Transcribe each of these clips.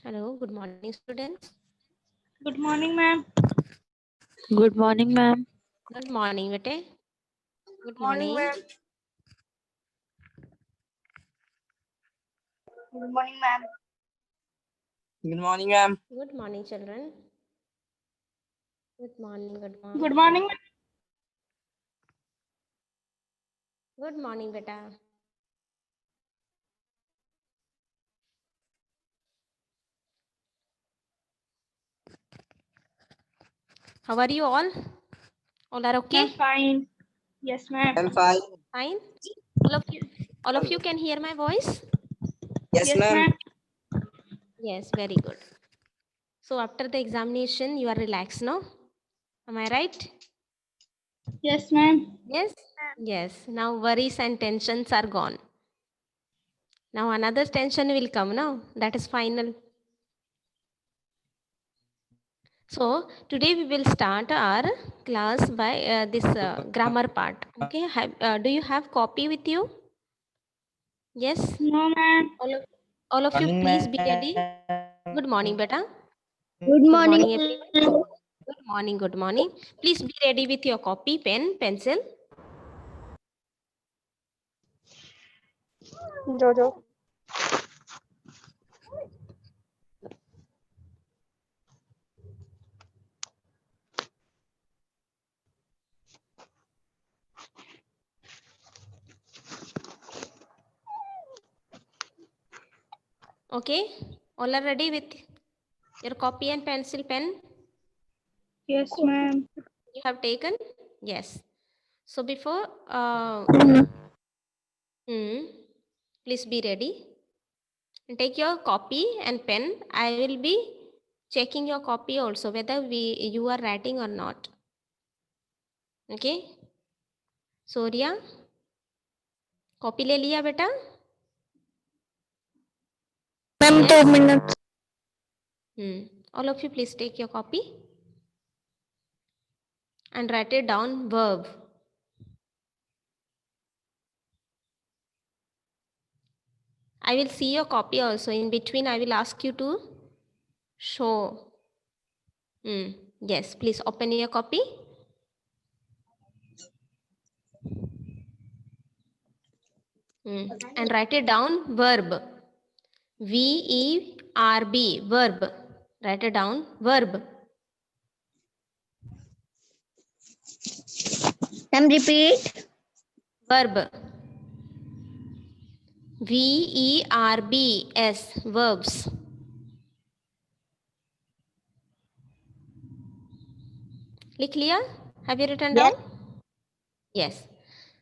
Hello, good morning, students. Good morning, ma'am. Good morning, ma'am. Good morning, bete. Good Morning, morning. ma'am. Good morning, ma'am. Good morning, ma'am. Good morning, children. Good morning, good morning. Good morning, ma'am. Good morning, beta. How are you all? All are okay? I'm fine. Yes, ma'am. I'm fine. Fine. All of you can hear my voice? Yes, Yes, ma'am. ma'am. Yes, very good. So after the examination, you are relaxed now? Am I right? Yes, ma'am. Yes? Yes. Now worries and tensions are gone. Now another tension will come now. That is final. So today we will start our class by this grammar part. Okay. Do you have copy with you? Yes. No, ma'am. All of you, Morning, please be ready. ma'am. Good morning, beta. Good Good morning. morning, everyone. Good morning. Good morning. Please be ready with your copy, pen, pencil. Jojo. Okay. All are ready with your copy and pencil, pen. Yes, ma'am. You have taken? Yes. So before, please be ready. And take your copy and pen. I will be checking your copy also whether you are writing or not. Okay. Soria, copy ले लिया बेटा? Ma'am, Yes. 2 minutes. All of you please take your copy and write it down verb. I will see your copy also. In between, I will ask you to show. Yes, please open your copy. And write it down verb. V-E-R-B, verb. Write it down verb. Ma'am, repeat. Verb. V-E-R-B-S, verbs. लिख लिया? Have you written down? Yes.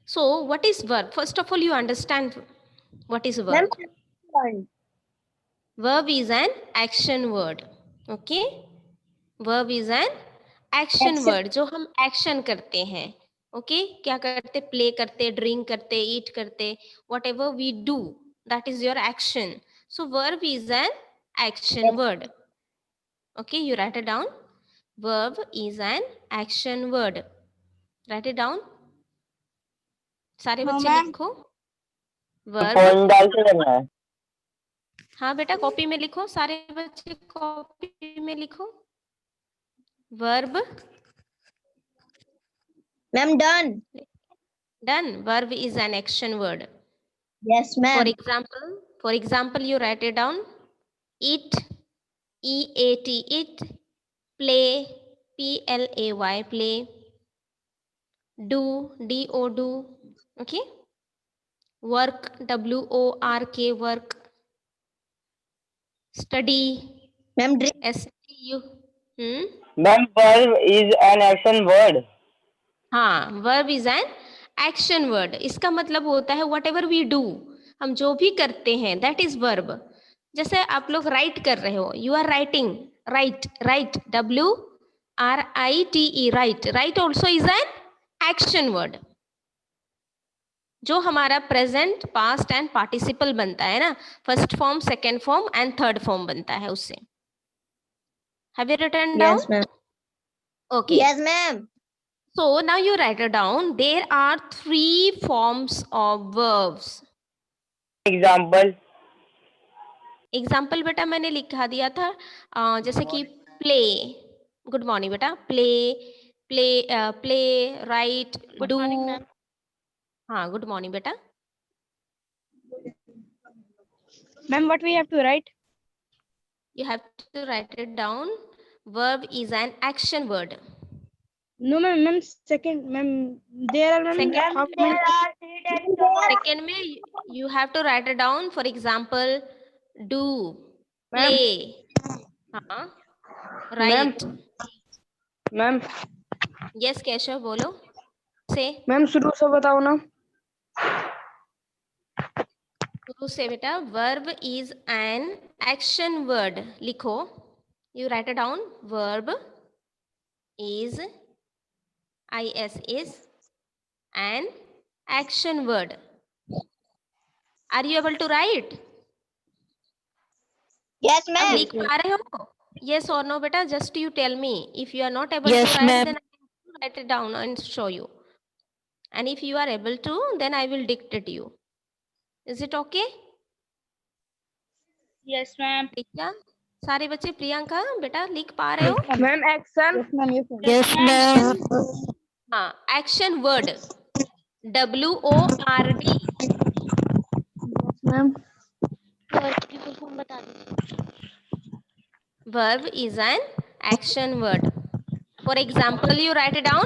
So, what is verb? First of all, you understand what is verb. Verb is an action word. Okay? Verb is an action word जो हम action करते हैं. Okay? क्या करते? Play करते, drink करते, eat करते. Whatever we do, that is your action. So, verb is an action word. Okay? You write it down. Verb is an action word. Write it down. सारे No, बच्चे ma'am. लिखो. Verb. Phone डाल के करना है. हाँ बेटा कॉपी में लिखो. सारे बच्चे कॉपी में लिखो. Verb. Ma'am, done. Done. Verb is an action word. Yes, ma'am. For example, you write it down. Eat, E-A-T, eat. Play, P-L-A-Y, play. Do, D-O, do. Okay. Work, W-O-R-K, work. Study, Ma'am, drink. S-T-U. Ma'am, verb is an action word. हाँ, verb is an action word. इसका मतलब होता है whatever we do, हम जो भी करते हैं, that is verb. जैसे आप लोग write कर रहे हो, you are writing, write, W-R-I-T-E, write. Write also is an action word. जो हमारा present, past and participle बनता है ना, first form, second form and third form बनता है उससे. Have you written down? Yes, ma'am. Okay. Yes, ma'am. So now you write it down. There are 3 forms of verbs. Example. Example बेटा मैंने लिखा दिया था, जैसे कि प्ले, गुड मॉर्निंग बेटा, play play play, right, do. हाँ, गुड मॉर्निंग बेटा। Ma'am, what we have to write? You have to write it down. Verb is an action word. No, ma'am. Second, ma'am. There are ma'am. Second, How many? second में you have to write it down. For example, do, Ma'am. play. हाँ, right. Ma'am Yes, Keshav बोलो। से ma'am शुरू से बताओ ना। शुरू से बेटा, verb is an action word. लिखो, you write it down. Verb is, is an action word. Are you able to write? Yes, अब ma'am. लिख पा रहे हो? Yes or no बेटा? Just you tell me. If you are not able Yes, to write, ma'am. then I will write it down and show you. And if you are able to, then I will dictate you. Is it okay? Yes, ma'am. प्रिया, सारे बच्चे, प्रियंका बेटा लिख पा रहे हो? Ma'am action. Yes, ma'am. हाँ, action word, WORD. Ma'am Verb is an action word. For example, you write it down.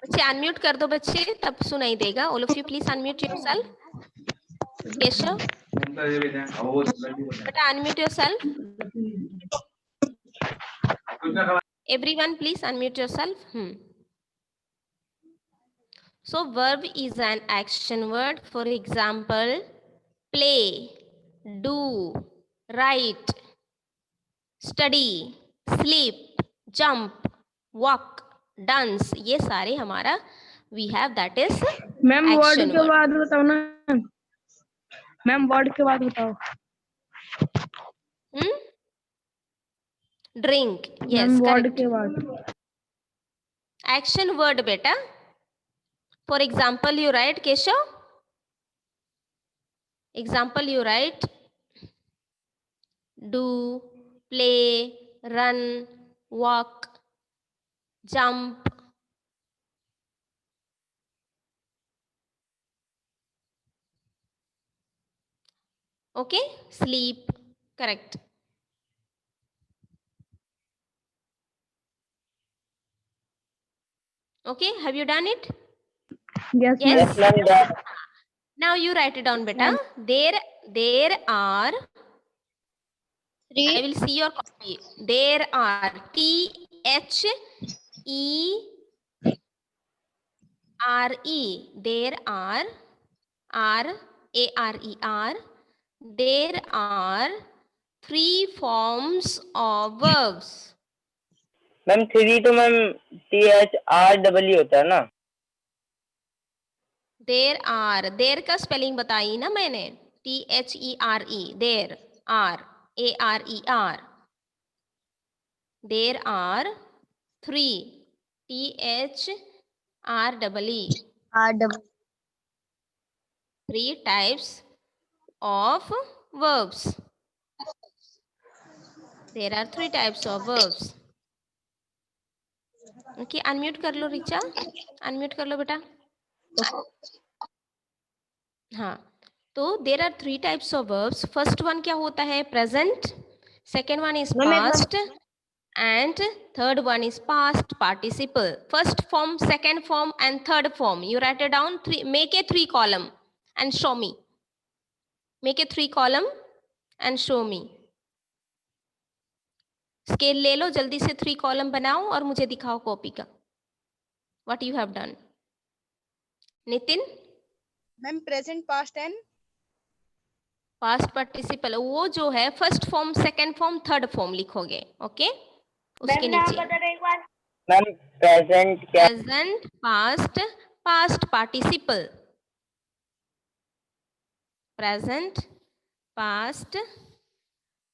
बच्चे unmute कर दो बच्चे, तब सुनाई देगा. All of you please unmute yourself. Keshav बेटा unmute yourself. Everyone please unmute yourself. So verb is an action word. For example, play, do, write, study, sleep, jump, walk, dance. ये सारे हमारा we have, that is ma'am word action के word. बाद बताओ ना। Ma'am word के बाद बताओ। Drink. Yes, ma'am word correct. के बाद। Action word beta. For example, you write, Keshav. Example, you write do, play, run, walk, jump. Okay, sleep. Correct. Okay, have you done it? Yes, Yes. Yes, ma'am. Done. Now you write it down, beta. There are. I will see your copy. There are THERE. There are RARER. There are 3 forms of verbs. Ma'am 3 तो ma'am THREE होता है ना। देर का spelling बताई ना मैंने, THERE. There ARER. There are 3 THREE. 3 types of verbs. There are 3 types of verbs. Okay, unmute कर लो Richa, unmute कर लो बेटा. हाँ, तो there are 3 types of verbs. First one क्या होता है? Present. Second one is past. And third one is past participle. First form, second form, and third form. You write it down. Make a 3 column and show me. Make a 3 column and show me. Scale ले लो, जल्दी से 3 column बनाओ और मुझे दिखाओ copy का. What you have done? Nitin. Ma'am present past and past participle, वो जो है first form, second form, third form लिखोगे. ओके, उसके नीचे मैम प्रेजेंट क्या? Present, past, past participle. Present, past,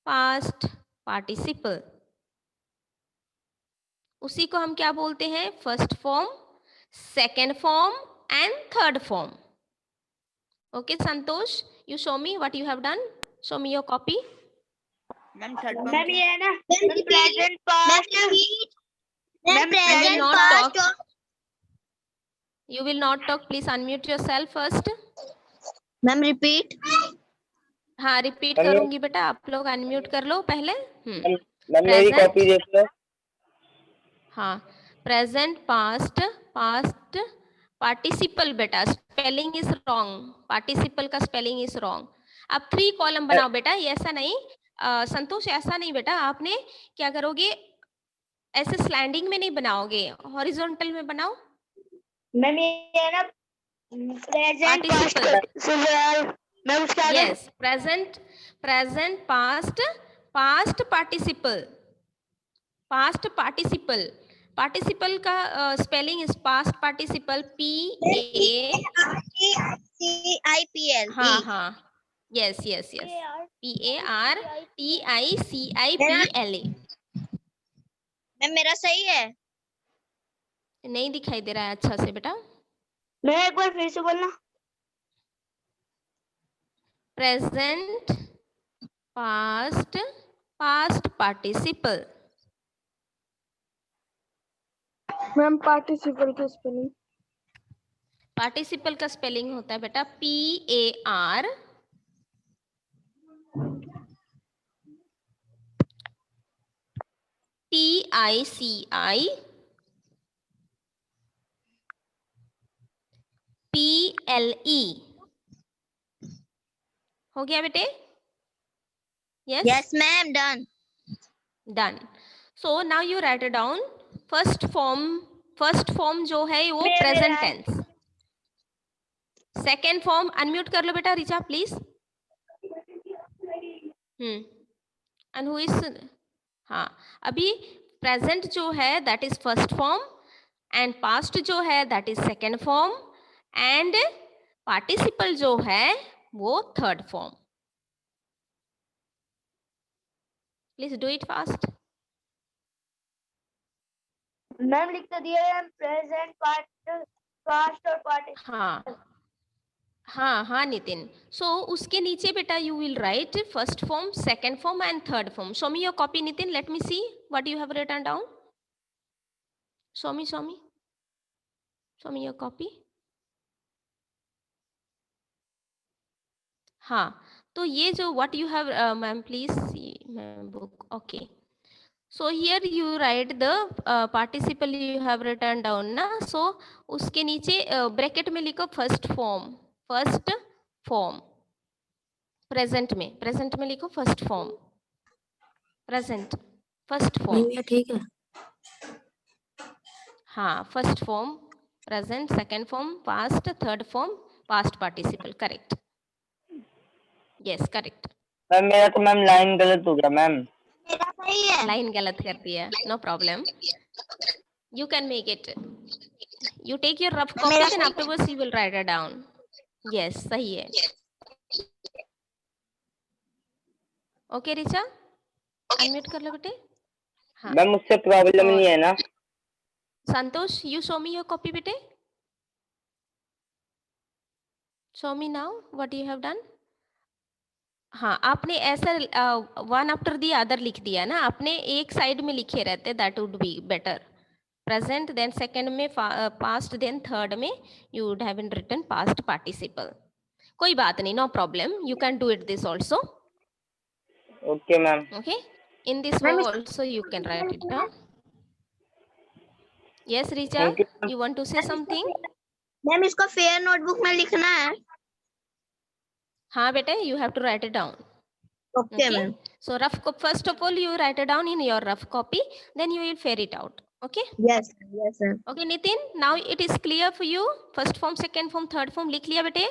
past participle. उसी को हम क्या बोलते हैं? First form, second form and third form. Okay, Santosh, you show me what you have done. Show me your copy. Ma'am third form ma'am ये है ना Ma'am, ma'am present Ma'am, past repeat. Ma'am, Ma'am, You will present not past. talk. You will not talk. Please unmute yourself first. Ma'am, repeat. हाँ, repeat ma'am करूंगी बेटा, आप लोग unmute कर लो पहले. मैम मेरी कॉपी प्रेजेंट, देख लो. हाँ, प्रेजेंट पास्ट, पास्ट पार्टिसिपल बेटा, स्पेलिंग इज रॉन्ग, पार्टिसिपल का स्पेलिंग इज रॉन्ग. आप 3 कॉलम बनाओ बेटा, ये ऐसा नहीं. संतोष ऐसा नहीं बेटा, आपने क्या करोगे, ऐसे स्लैंडिंग में नहीं बनाओगे, हॉरिजॉन्टल में बनाओ. मैम ये है ना प्रेजेंट पास्ट पार्टिसिपल. मैम उसके आगे Yes, present, present, past, past participle, past participle. Participle का spelling is past participle, CIPL. हाँ हाँ, yes yes yes, PARTICIPLA. Ma'am मेरा सही है. नहीं दिखाई दे रहा है अच्छा से बेटा. मैं एक बार फिर से बोलना Present, past, past participle. Ma'am participle की स्पेलिंग पार्टिसिपल का स्पेलिंग होता है बेटा PARTICIPLE. हो गया बेटे? Yes? Yes, ma'am. Done. Done. So now you write it down. First form जो है वो present tense. Second form unmute कर लो बेटा Richa please. And who is, हाँ, अभी present जो है that is first form, and past जो है that is second form, and participle जो है वो third form. Please do it fast. Ma'am लिख तो दिया है प्रेजेंट पास्ट और पार्टिसिपल हाँ हाँ हाँ नितिन. So उसके नीचे बेटा you will write first form, second form and third form. Show me your copy Nitin. Let me see what you have written down. Show me your copy. हाँ, तो ये जो what you have, ma'am please see my book. Okay. So here you write the participle you have written down ना. So उसके नीचे bracket में लिखो first form. Present में लिखो first form. Present first form. ठीक है. हाँ, first form present, second form past, third form past participle. Correct. Yes correct. Ma'am मेरा तो मैम लाइन गलत हो गया मैम. मेरा सही है. लाइन गलत कर दिया. No problem, you can make it. You take your rough copy then afterwards you will write it down. Yes सही है. ओके रिचा, अनम्यूट कर लो बेटे. हाँ, मैम उससे प्रॉब्लम नहीं है ना. Santosh you show me your copy बेटे. Show me now what you have done. हाँ, आपने ऐसा वन आफ्टर दी अदर लिख दिया ना. आपने एक साइड में लिखे रहते, that would be better. Present then second में पास्ट देन थर्ड में you would have written past participle. कोई बात नहीं, no problem, you can do it this also. Okay ma'am. Okay, in this way also you can write it down. Yes Richa, you want to say something. Ma'am इसको fair notebook में लिखना है. हाँ बेटे, you have to write it down. Okay, ma'am. So rough copy, first of all you write it down in your rough copy, then you will fare it out. Okay. Yes, ma'am. Okay Nitin, now it is clear for you. First form, second form, third form लिख लिया बेटे.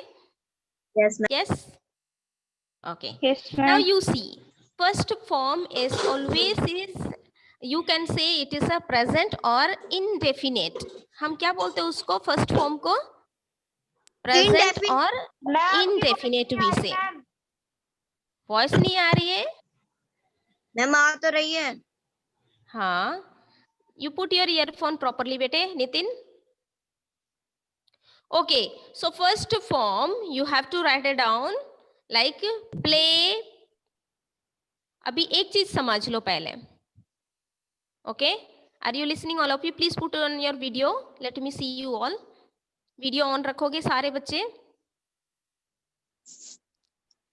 Yes, ma'am. Yes. Okay. Yes, Now ma'am. you see, first form is always is, you can say it is a present or indefinite. हम क्या बोलते हैं उसको, first form को present और indefinite भी से. वॉइस नहीं आ रही है. मैम आ तो रही है. हाँ, you put your earphone properly बेटे. Nitin, Okay, so first form you have to write it down like play. अभी एक चीज समझ लो पहले. Okay, are you listening all of you? Please put on your video. Let me see you all. Video on रखोगे सारे बच्चे?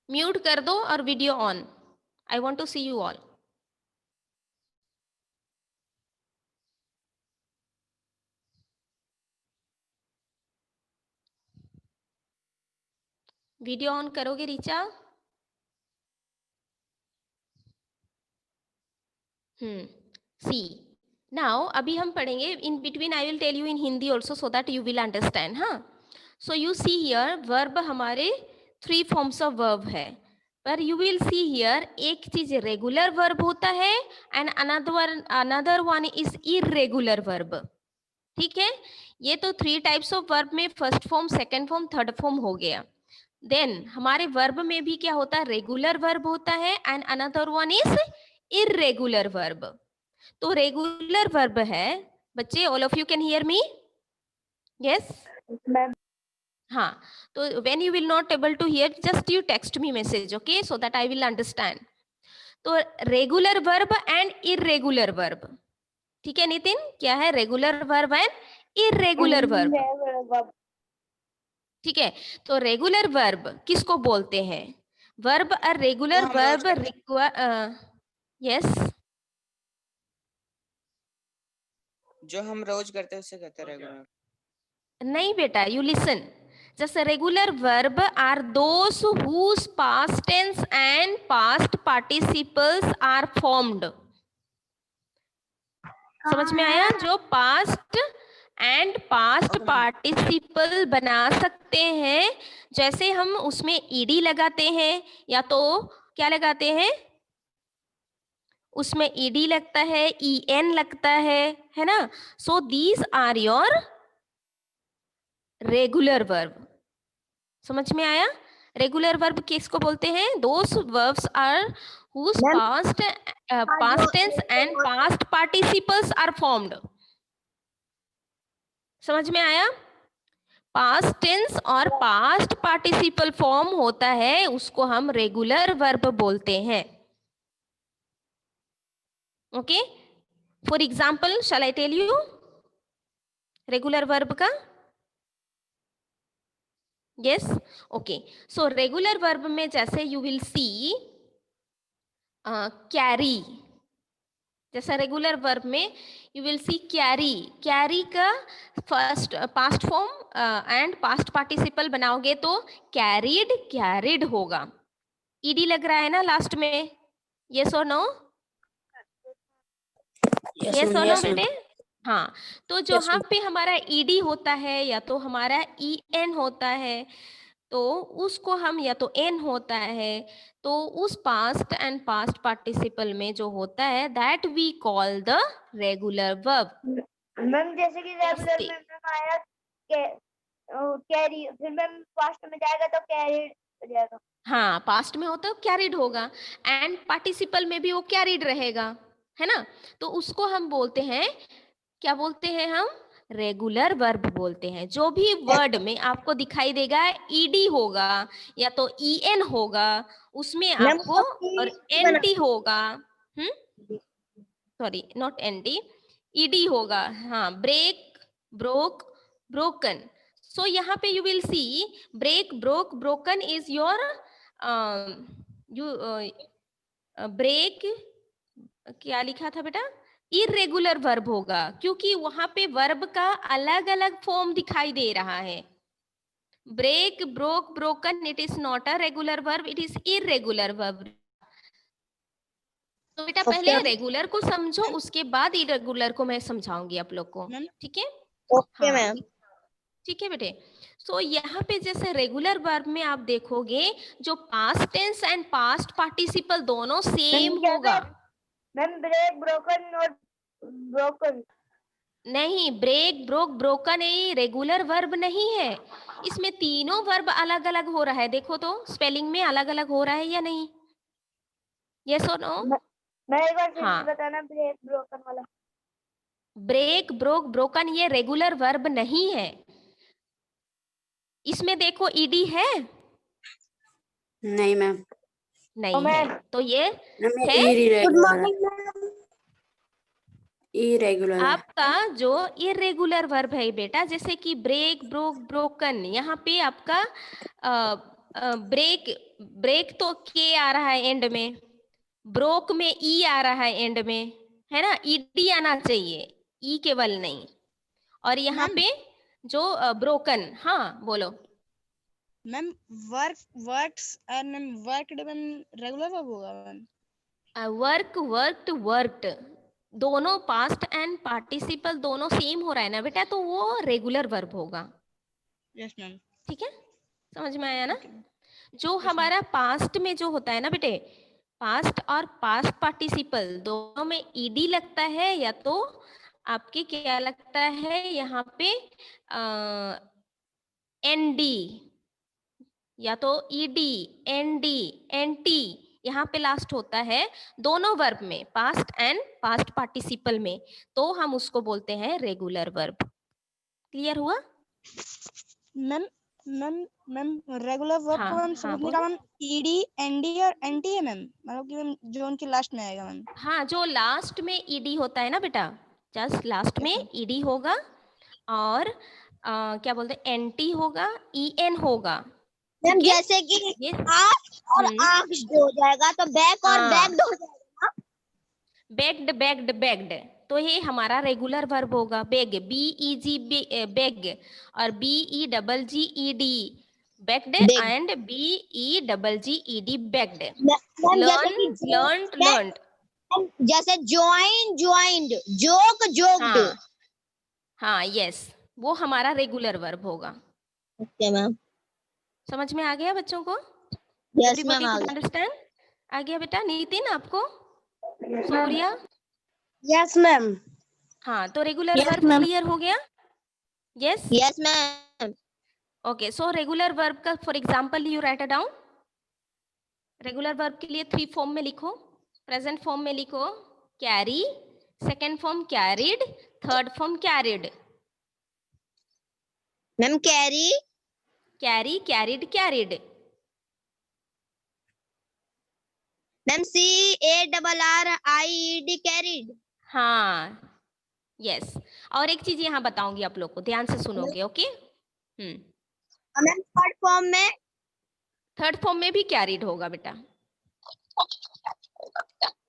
Mute कर दो और video on. I want to see you all. Video on करोगे रीचा? सी नाउ अभी हम पढ़ेंगे. In between I will tell you in Hindi also so that you will understand. हाँ, so you see here verb हमारे 3 forms of verb है. पर you will see here एक चीज रेगुलर वर्ब होता है and another one is irregular verb. ठीक है, ये तो 3 टाइप्स ऑफ वर्ब में first form, second form, third form हो गया. देन हमारे वर्ब में भी क्या होता है? रेगुलर वर्ब होता है and another one is irregular verb. तो रेगुलर वर्ब है बच्चे, all of you can hear me? Yes ma'am. हाँ, तो when you will not able to hear just you text me message, okay, so that I will understand. तो regular verb and irregular verb. ठीक है नितिन, क्या है regular verb and irregular verb? ठीक है, तो रेगुलर वर्ब किसको बोलते हैं? वर्ब और रेगुलर वर्ब यस, जो हम रोज करते हैं उसे कहते हैं रेगुलर. नहीं बेटा, you listen. Just regular verb are those whose past tense and past participles are formed. समझ में आया? जो past and past participle बना सकते हैं. जैसे हम उसमें ed लगाते हैं या तो क्या लगाते हैं? उसमें ed लगता है, en लगता है ना? So these are your regular verb. समझ में आया? रेगुलर वर्ब किसको बोलते हैं? Those verbs are whose past tense and past participles are formed. समझ में आया? पास्ट टेंस और पास्ट पार्टिसिपल फॉर्म होता है, उसको हम रेगुलर वर्ब बोलते हैं. Okay, for example shall I tell you regular verb का? yes, okay, so regular verb में जैसे you will see carry. जैसा रेगुलर वर्ब में you will see carry. carry का first past form and past participle बनाओगे तो carried, carried होगा. ed लग रहा है ना लास्ट में? yes or no? yes or no बेटे? हाँ, तो जो यहाँ पे हमारा ed होता है या तो हमारा en होता है, तो उसको हम या तो n होता है, तो उस पास्ट एंड पास्ट पार्टिसिपल में जो होता है that we call the regular verb. Ma'am जैसे कि रेगुलर में मैम आया कैरी, फिर मैम पास्ट में जाएगा तो कैरीड हो जाएगा. हाँ, पास्ट में होता है कैरिड होगा एंड पार्टिसिपल में भी वो कैरिड रहेगा, है ना? तो उसको हम बोलते हैं, क्या बोलते हैं हम? रेगुलर वर्ब बोलते हैं. जो भी वर्ड में आपको दिखाई देगा ed होगा या तो en होगा, उसमें आपको और nt होगा. सॉरी, नॉट nt, ed होगा. हाँ, ब्रेक, ब्रोक, ब्रोकन. सो यहाँ पे you will see break, broke, broken is your break. क्या लिखा था बेटा? इरेगुलर वर्ब होगा, क्योंकि वहां पे वर्ब का अलग अलग फॉर्म दिखाई दे रहा है. Break, broke, broken, it is not a regular verb, it is irregular verb. तो बेटा पहले रेगुलर को समझो, उसके बाद इरेगुलर को मैं समझाऊंगी आप लोग को. ठीक है? Okay ma'am. ठीक है बेटे. सो यहाँ पे जैसे रेगुलर वर्ब में आप देखोगे जो past tense and past participle दोनों सेम होगा. मैम ब्रेक, ब्रोकन और ब्रोकन नहीं, ब्रेक, ब्रोक, ब्रोकन नहीं, रेगुलर वर्ब नहीं है. इसमें तीनों वर्ब अलग अलग हो रहा है. देखो तो स्पेलिंग में अलग अलग हो रहा है या नहीं? यस और नो? मैं एक बार फिर हाँ, बताना. ब्रेक, ब्रोकन वाला. ब्रेक, ब्रोक, ब्रोकन ये रेगुलर वर्ब नहीं है. इसमें देखो ईडी है? नहीं मैम। नहीं है, तो ये है इरेगुलर है। आपका जो इरेगुलर वर्ब है बेटा, जैसे कि ब्रेक, ब्रोक, ब्रोकन। यहाँ पे आपका ब्रेक तो के आ रहा है एंड में, ब्रोक में ई आ रहा है एंड में, है ना? ईडी आना चाहिए, ई केवल नहीं। और यहाँ पे जो ब्रोकन, हाँ बोलो मैम। वर्क्स और ma'am worked ma'am regular verb होगा मैम। वर्क, वर्कड, वर्कड दोनों पास्ट एंड पार्टिसिपल दोनों सेम हो रहा है ना बेटा, तो वो रेगुलर वर्ब होगा। Yes ma'am. ठीक है, समझ में आया ना? जो हमारा पास्ट में जो होता है ना बेटे, पास्ट और पास्ट पार्टिसिपल दोनों में ईडी लगता है, या तो आपके क्या लगता है यहाँ पे एनडी, या तो ईडी, एनडी, एनटी यहाँ पे लास्ट होता है दोनों वर्ब में, पास्ट एंड पास्ट पार्टिसिपल में, तो हम उसको बोलते हैं रेगुलर वर्ब। क्लियर हुआ? Ma'am ma'am ma'am regular verb हाँ, को मैम हाँ, समझने का मैम ईडी, एनडी और एनटी है मैम, मतलब कि मैम जो उनके लास्ट में आएगा मैम। हाँ, जो लास्ट में ईडी होता है ना बेटा, जस्ट लास्ट में ईडी होगा, और क्या बोलते हैं, एनटी होगा, ईएन होगा। मैम ठीक है? जैसे कि ये आंख और आंख हो जाएगा तो बैक और हाँ। बैक्ड हो जाएगा। बेग्ड, बेग्ड, बेग्ड, तो ये हमारा रेगुलर वर्ब होगा। बेग, BEG, बेग, और BEGGED, begged, and BEGGED, begged. Ma'am जैसे लर्न, कि लर्नड, लर्नड। जैसे ज्वाइन, ज्वाइंड, जोक, जोक्ड। हाँ, यस, वो हमारा रेगुलर वर्ब होगा। Okay ma'am. समझ में आ गया बच्चों को? Yes Everybody ma'am. could understand? आ गया बेटा? नितिन आपको? सूर्या? Yes ma'am. हाँ, तो रेगुलर वर्ब क्लियर हो गया? Yes, yes ma'am. Okay. So regular verb का for example you write down. Regular verb के लिए 3 फॉर्म में लिखो। प्रेजेंट फॉर्म में लिखो carry, second form carried, third form carried. Ma'am carry, carry, carried, carried. Ma'am CARRIED, carried. हाँ, yes. और एक चीज यहाँ बताऊंगी आप लोग को, ध्यान से सुनोगे, ओके? मैम थर्ड फॉर्म में, थर्ड फॉर्म में भी कैरिड होगा बेटा।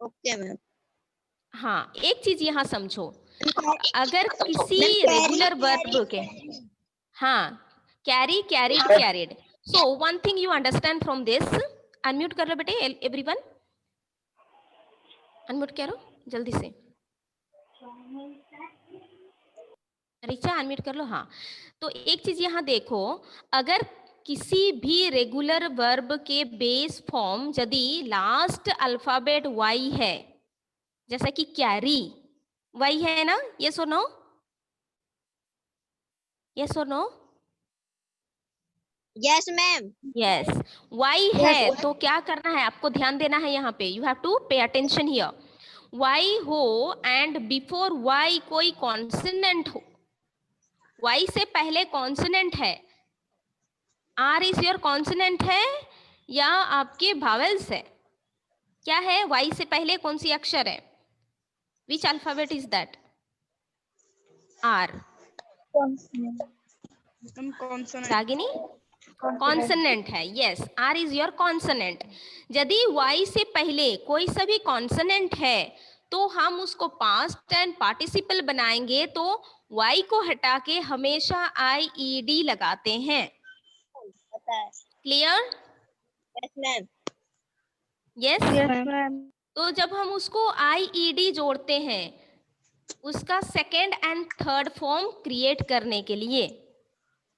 Okay ma'am. हाँ, एक चीज यहाँ समझो, अगर किसी रेगुलर वर्ब के, हाँ, carry, carried, carried. So one thing you understand from this, unmute कर लो बेटे एवरीवन, अनम्यूट करो जल्दी से। रिचा अनम्यूट कर लो। हाँ, तो एक चीज यहाँ देखो, अगर किसी भी रेगुलर वर्ब के बेस फॉर्म यदि लास्ट अल्फाबेट वाई है, जैसा कि कैरी वाई है ना, यस और नो? यस और no? Yes ma'am. Yes, Y है, तो क्या करना है आपको, ध्यान देना है यहाँ पे, you have to pay attention here. Y हो एंड बिफोर वाई कोई कॉन्सोनेंट हो, वाई से पहले कॉन्सोनेंट है, आर इज योर कॉन्सोनेंट है या आपके भावेल्स है? क्या है, वाई से पहले कौन सी अक्षर है? Which alphabet is that? R. Ragini? Consonant है, yes, R is your consonant. यदि वाई से पहले कोई सा भी कॉन्सोनेंट है तो हम उसको पास्ट एंड पार्टिसिपल बनाएंगे, तो वाई को हटा के हमेशा IED लगाते हैं। Clear? Yes ma'am. Yes, ma'am. तो जब हम उसको IED जोड़ते हैं उसका second and third form create करने के लिए,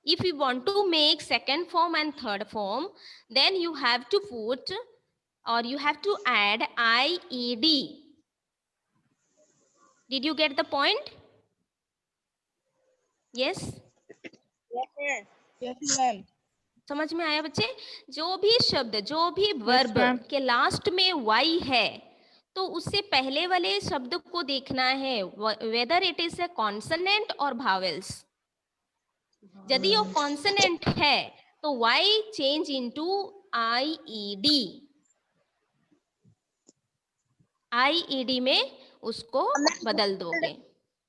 if you want to make second form and third form, then you have to put or you have to add IED. Did you get the point? Yes? Yes ma'am. समझ में आया बच्चे? जो भी शब्द, जो भी वर्ब के लास्ट में वाई है, तो उससे पहले वाले शब्द को देखना है whether it is a consonant or vowels. यदि वो कॉन्सोनेंट है तो Y change into IED, IED में उसको बदल दोगे।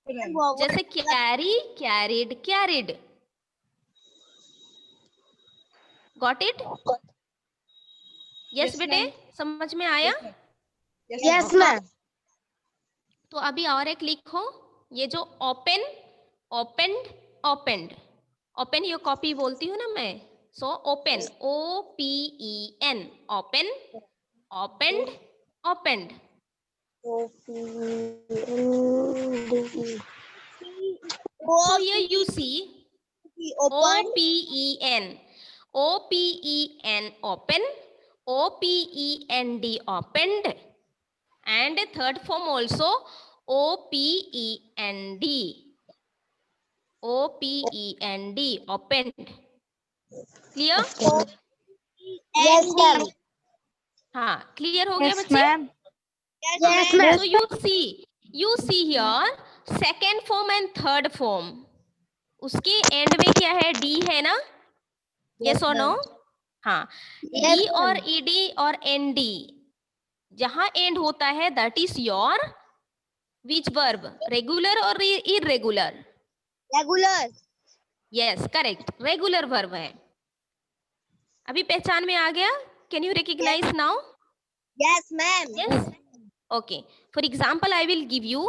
जैसे carry, carried, carried. Got it? Yes बेटे, समझ में आया? Yes ma'am. तो अभी और एक लिखो, ये जो ओपन, ओपेंड, ओपेंड, ओपन ये कॉपी बोलती हूँ ना मैं, so open, OPEN, open, opened, opened. So here you see OPEN, OPEN open, OPEND opened, and third form also OPEND, OPEND opened. Clear? Yes ma'am. हाँ, clear हो गया Yes, बच्चे? ma'am. Yes ma'am. So you see here second form and third form. उसके and में क्या है? D है ना? Yes or no? हाँ, डी और ईडी और एनडी जहां एंड होता है that is your which verb? Regular और irregular? Regular. Yes correct, regular verb है। अभी पहचान में आ गया? Can you recognise now? Yes ma'am. Yes, okay. For example I will give you,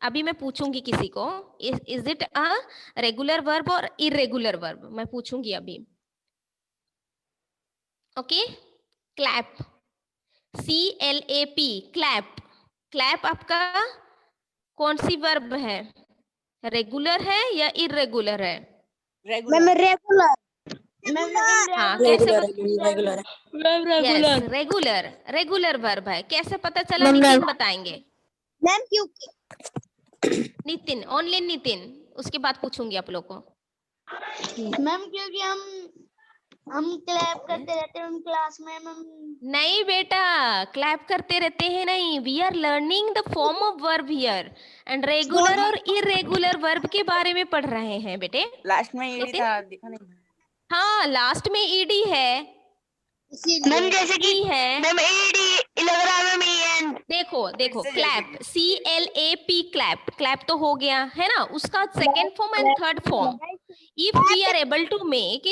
अभी मैं पूछूंगी किसी को, is it a regular verb और इरेगुलर वर्ब? मैं पूछूंगी अभी। Okay, clap, CLAP, clap. Clap आपका कौन सी वर्ब है? रेगुलर है या इरेगुलर है? Ma'am regular. हाँ, कैसे? Regular yes, regular, regular verb है। कैसे पता चला? नितिन बताएंगे। मैम क्योंकि नितिन, ओनली नितिन, उसके बाद पूछूंगी आप लोग को। मैम क्योंकि हम क्लैप करते रहते हैं क्लास में मैम। नहीं बेटा, क्लैप करते रहते हैं नहीं, we are learning the form of verb here and regular और इरेगुलर वर्ब के बारे में पढ़ रहे हैं बेटे। लास्ट में ईडी था, दिखा नहीं। हाँ, लास्ट में ईडी है, मैम जैसे कि है। मैम ईडी लग रहा है मैम एंड। देखो देखो, क्लैप, CLAP, क्लैप, क्लैप तो हो गया है ना, उसका second form and third form, if we are able to make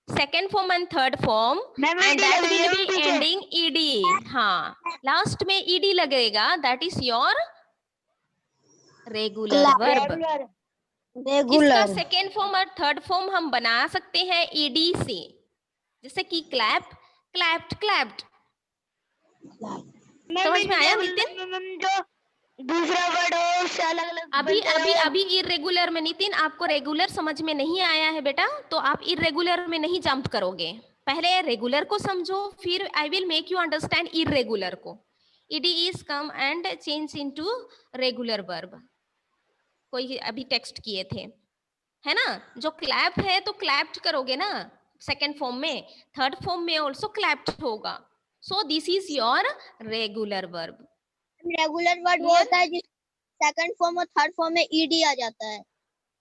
second form and third form and that will be ending ED. हाँ, लास्ट में ईडी लगेगा, that is your regular verb. इसका सेकेंड फॉर्म और third form हम बना सकते हैं ED से, जैसे कि क्लैप, क्लैप्ड, क्लैप्ड। समझ में आया नितिन? जो दूसरा वर्ड हो उससे अलग अलग। अभी इरेगुलर में नितिन आपको रेगुलर समझ में नहीं आया है बेटा, तो आप इरेगुलर में नहीं जंप करोगे, पहले रेगुलर को समझो, फिर I will make you understand irregular को। ED is come and change into regular verb. कोई अभी टेक्स्ट किए थे, है ना? जो क्लैप है तो क्लैप्ड करोगे ना सेकेंड फॉर्म में, थर्ड फॉर्म में ऑल्सो क्लैप्ड होगा। So this is your regular verb. Regular word वो होता है जिस सेकंड फॉर्म और थर्ड फॉर्म में ईडी आ जाता है।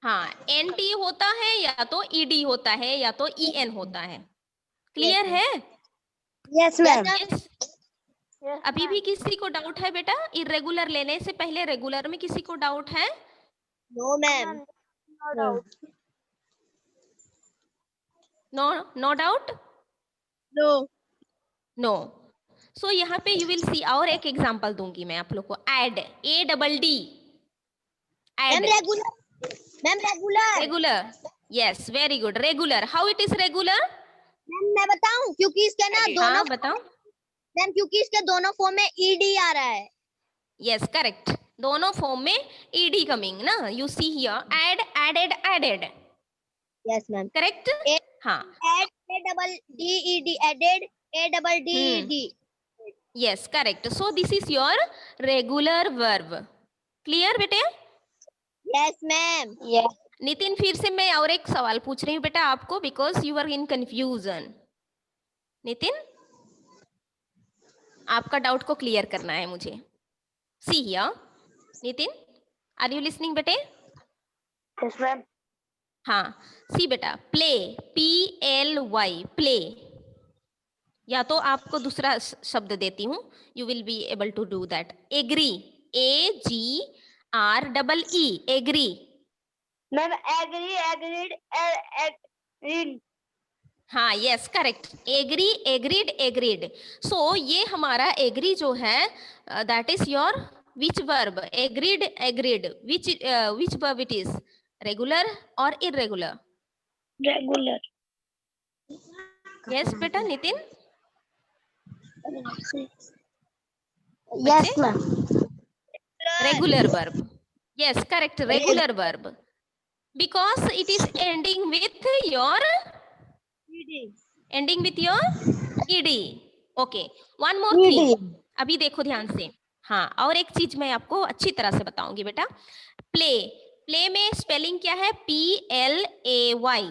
हाँ, NT होता है या तो ED होता है या तो EN होता है। क्लियर है? Yes ma'am. अभी भी किसी को डाउट है बेटा? इरेगुलर लेने से पहले रेगुलर में किसी को डाउट है? No ma'am. No doubt? No. No. So यहाँ पे यू विल सी, और एक एग्जांपल दूंगी मैं आप लोग को। Add, ADD, ma'am regular. Ma'am regular. Regular, yes, very good. Regular, how it is regular? Ma'am मैं बताऊं, क्योंकि इसके ना दोनों। हाँ बताओ। मैम क्योंकि इसके दोनों फॉर्म में ईडी आ रहा है। यस करेक्ट, दोनों फॉर्म में ED कमिंग ना। You see here add, added, added. Yes ma'am. Correct? हाँ, add, ADD, added, ADD। yes correct. So this is your regular verb. Clear बेटे? Yes ma'am. नितिन, फिर से मैं और एक सवाल पूछ रही हूँ बेटा आपको, because you are in confusion. Nitin, आपका डाउट को क्लियर करना है मुझे। See here, Nitin, are you listening बेटे? Yes ma'am. हाँ, सी बेटा, प्ले, PLY, प्ले, या तो आपको दूसरा शब्द देती हूँ, you will be able to do that. Agree, AGREE, agree. Ma'am agree, agreed, agreed. हाँ, yes, correct, agree, agreed, agreed. सो ये हमारा एग्री जो है, that is your which verb? Agreed, agreed, which verb it is? Regular और irregular? Regular. Yes बेटा Nitin? Yes ma'am. Regular verb. Yes, correct. Regular verb. Because it is ending with your ed. Okay. One more thing. अभी देखो ध्यान से। हाँ, और एक चीज मैं आपको अच्छी तरह से बताऊंगी बेटा। प्ले, प्ले में स्पेलिंग क्या है? PLAY,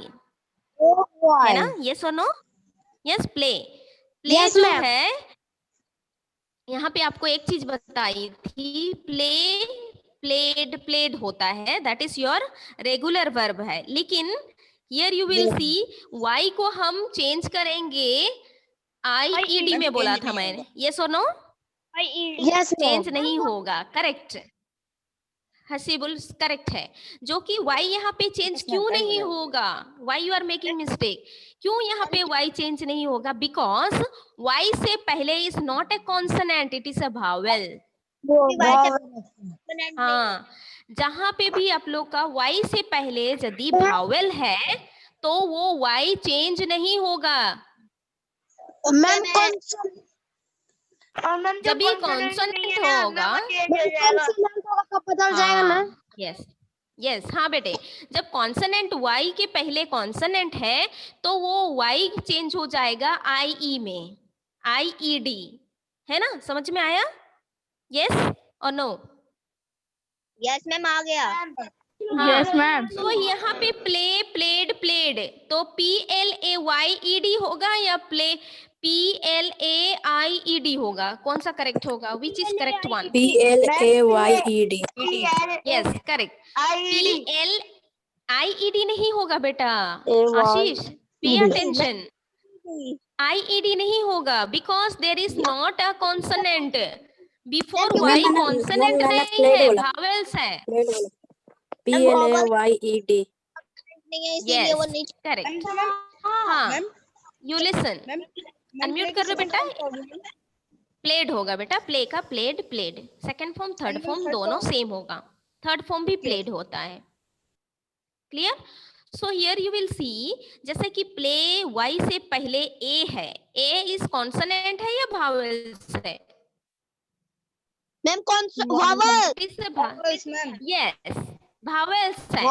है ना? यस और no? Yes, play. Play Yes, जो ma'am. है, यहाँ पे आपको एक चीज बताई थी, प्ले, प्लेड, प्लेड होता है, that is your regular verb है। लेकिन here you will see, Y को हम चेंज करेंगे, IED में बोला था मैंने, यस और नो? यस चेंज नहीं होगा, करेक्ट। हसीबुल करेक्ट है, जो कि वाई यहाँ पे चेंज क्यों नहीं होगा? Why you are making mistake? क्यों यहाँ पे वाई चेंज नहीं होगा? बिकॉज वाई से पहले is not a consonant, it is a vowel. हाँ, जहां पे भी आप लोग का वाई से पहले यदि भावेल है तो वो वाई चेंज नहीं होगा। मैम जब भी कॉन्सोनेंट होगा, कब पता चल जाएगा ना? यस यस, हाँ बेटे, जब कॉन्सोनेंट वाई के पहले कॉन्सोनेंट है तो वो वाई चेंज हो जाएगा IE में, IED, है ना? समझ में आया? यस और नो? यस मैम, आ गया। Yes ma'am. तो यहाँ पे प्ले, प्लेड, प्लेड, तो PLAYED होगा या प्ले PLAIED होगा? कौन सा करेक्ट होगा? Which is correct one? PLAYED। Yes, correct. PLIED नहीं होगा बेटा, आशीष, पे अटेंशन। IED नहीं होगा, because there is not a consonant before Y. Consonant नहीं है, भावेल्स है। PLAYED। नहीं है, इसीलिए वो नहीं। करेक्ट। हाँ, यू लिसन, अनम्यूट कर लो बेटा। प्लेड होगा बेटा, प्ले का played, played. Second form, third form दोनों सेम होगा, थर्ड फॉर्म भी प्लेड होता है। Clear? So here you will सी, जैसे कि प्ले वाई से पहले ए है, ए इज कॉन्सोनेंट है या भावेल्स है? मैम कौन सा वावल? यस, भावेल्स है,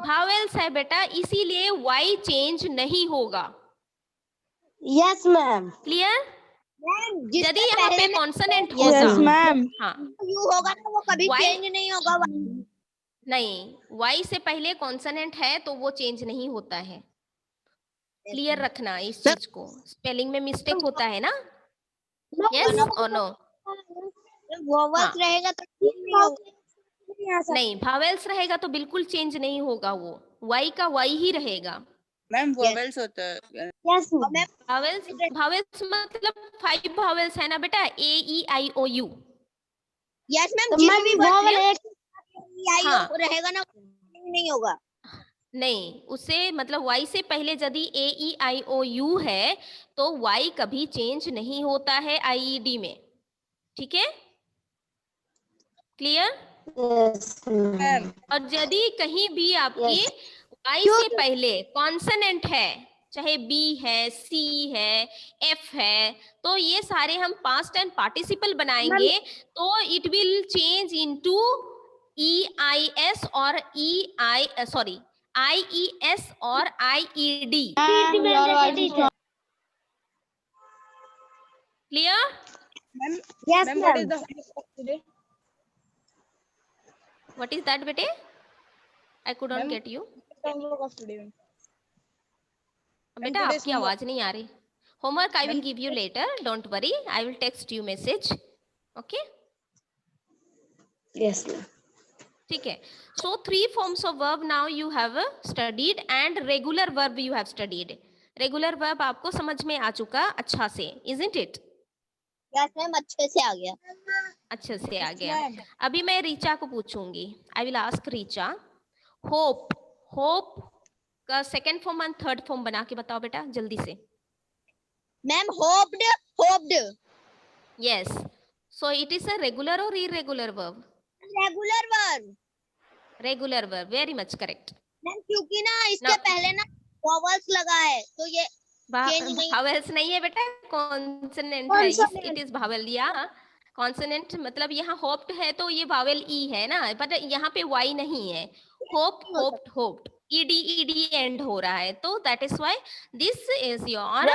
भावेल्स है बेटा, इसीलिए वाई चेंज नहीं होगा। Yes ma'am. क्लियर? यदि यदि यहाँ पे कॉन्सोनेंट यस होता, मैम। हाँ, यू होगा ना, वो कभी Why? चेंज नहीं होगा। नहीं, वाई से पहले कॉन्सोनेंट है तो वो चेंज नहीं होता है। क्लियर रखना इस चीज को, स्पेलिंग में मिस्टेक होता है ना? यस और नो? वावल्स रहेगा तो नहीं होगा। नहीं, भावेल्स रहेगा तो बिल्कुल चेंज नहीं होगा, वो वाई का वाई ही रहेगा। मैम वोवेल्स होता है। Yes ma'am. भावेल्स, भावेल्स मतलब 5 भावेल्स है ना बेटा, AEIOU। यस मैम, तो जिस मैं भी भी वावल एक हाँ। रहेगा ना, नहीं होगा। नहीं, उससे मतलब वाई से पहले यदि AEIOU है तो वाई कभी चेंज नहीं होता है IED में। ठीक है? क्लियर? Yes ma'am. मैम और यदि कहीं भी आपकी Yes. वाई से पहले कॉन्सोनेंट है, चाहे B है, C है, F है, तो ये सारे हम पास्ट एंड पार्टिसिपल बनाएंगे तो it will change into EIS और IES और IED। Clear? Ma'am yes ma'am what is ma'am. The homework of today? What is that बेटे? I could not Ma'am, get you. Homework of today ma'am. बेटा today's आपकी आवाज नहीं आ रही। Homework I will give you later, don't worry, I will text you message. Okay? Yes ma'am. ठीक है. So 3 forms of verb now you have studied and regular verb you have studied. Regular verb आपको समझ में आ चुका अच्छा से, isn't it? Yes ma'am, अच्छे से आ गया। अच्छे से आ गया. अभी मैं रीचा को पूछूंगी. I will ask Richa. Hope. Hope का second form and third form बना के बताओ बेटा जल्दी से. Ma'am hoped, hoped. Yes. So it is a regular or irregular verb? Regular verb. Regular verb. Very much correct. Ma'am क्योंकि ना इसके पहले ना वॉवल्स लगा है तो ये change नहीं। vowels नहीं है बेटा, consonant है. It is vowel. या consonant मतलब यहाँ hoped है तो ये vowel e है ना, बट यहाँ पे y नहीं है. Hope, hoped, hoped. ed end हो रहा है, तो that is why this is your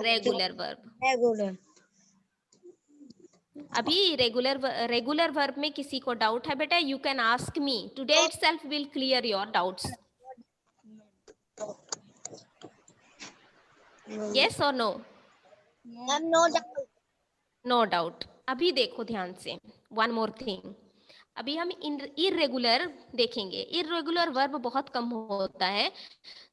regular verb. Regular. अभी रेगुलर वर्ब में किसी को डाउट है बेटा, you can ask me. Today itself will clear your doubts. Yes और no? Ma'am no doubt. No doubt. अभी देखो ध्यान से, वन मोर थिंग. अभी हम इरेगुलर देखेंगे. इरेगुलर वर्ब बहुत कम होता है.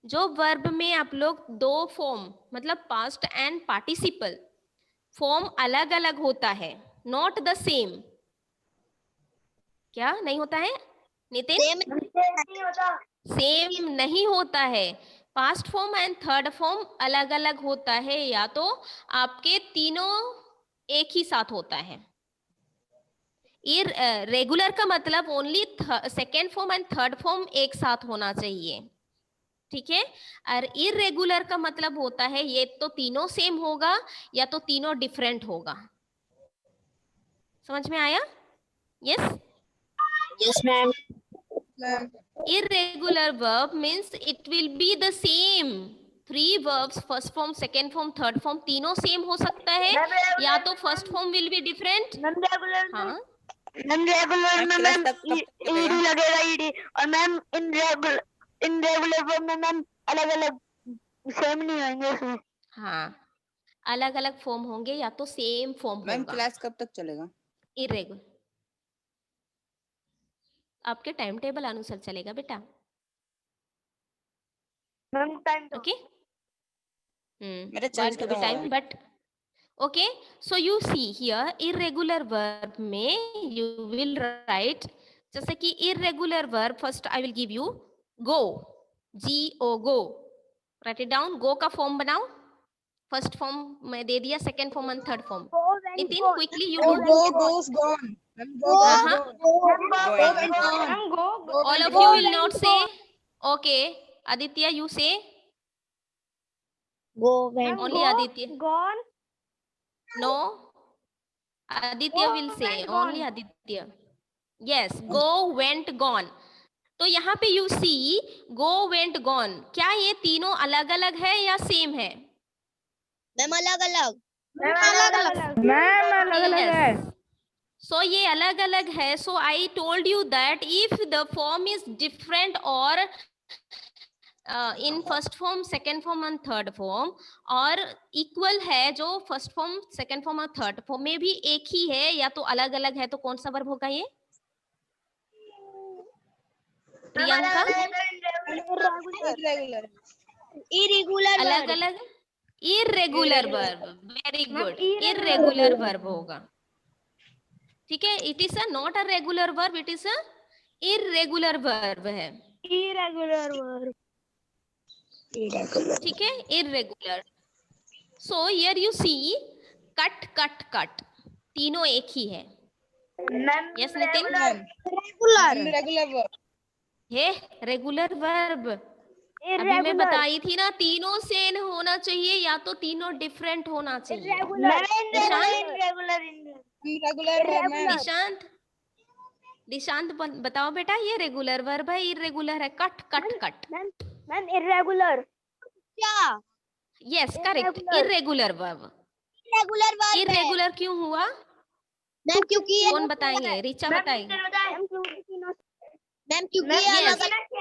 जो वर्ब में आप लोग दो फॉर्म मतलब पास्ट एंड पार्टिसिपल फॉर्म अलग अलग होता है, नॉट द सेम. क्या नहीं होता है नितिन? सेम नहीं होता है. Past form and third form अलग अलग होता है, या तो आपके तीनों एक ही साथ होता है. रेगुलर का मतलब only second form and third form एक साथ होना चाहिए. ठीक है. और इरेगुलर का मतलब होता है ये तो तीनों सेम होगा या तो तीनों डिफरेंट होगा. समझ में आया? Yes. Yes ma'am. Irregular verb means it will be the same. 3 verbs, first form, second form, third form, तीनों सेम हो सकता है, या तो first form will be different. हाँ मैम रेगुलर में मैम ईडी लगेगा ईडी, और मैम इनरेगुलर वर्ब में मैम अलग अलग सेम नहीं होंगे उसमें. हाँ, अलग अलग फॉर्म होंगे या तो सेम फॉर्म होगा. मैम क्लास कब तक चलेगा? इरेगुलर आपके टाइम टेबल अनुसार चलेगा बेटा. Ma'am time okay. मेरे charge to be time but okay. So you see here irregular verb में you will write, जैसे कि irregular verb first I will give you go, G-O, go. Write it down. go का form बनाओ. First form मैं दे दिया, second form and third form. Nitin quickly you do. Go goes gone. All of you will not say. Okay. Aditya, you say. Go went. Only Aditya. Gone. No. Aditya will say. Only Aditya. Yes. Go, went, gone. तो यहाँ पे you see go, went, gone. क्या ये तीनों अलग अलग है या सेम है? मैम अलग अलग। मैम अलग अलग है. So ये अलग अलग है. So I told you that if the form is different or in first form, second form and third form, और equal है जो first form, second form और third form में भी एक ही है या तो अलग अलग है, तो कौन सा वर्ब होगा ये? प्रियंका? इरेगुलर अलग अलग irregular verb. Very good. Irregular verb होगा. ठीक है. It is a not a regular verb. It is a irregular verb है. Irregular verb. ठीक है. Irregular. So here you see cut, cut, cut. तीनों एक ही है. Yes नितिन? Regular verb. है रेगुलर वर्ब. अभी मैं बताई थी ना, तीनों सेम होना चाहिए या तो तीनों डिफरेंट होना चाहिए. निशांत बताओ बेटा, ये रेगुलर वर्ब है इरेगुलर है? Cut cut cut. Ma'am irregular. क्या? Yes correct. Irregular verb. Regular verb. Irregular क्यों हुआ मैम क्योंकि कौन बताएंगे? रीचा बताएंगे. मैम क्योंकि ये अलग अलग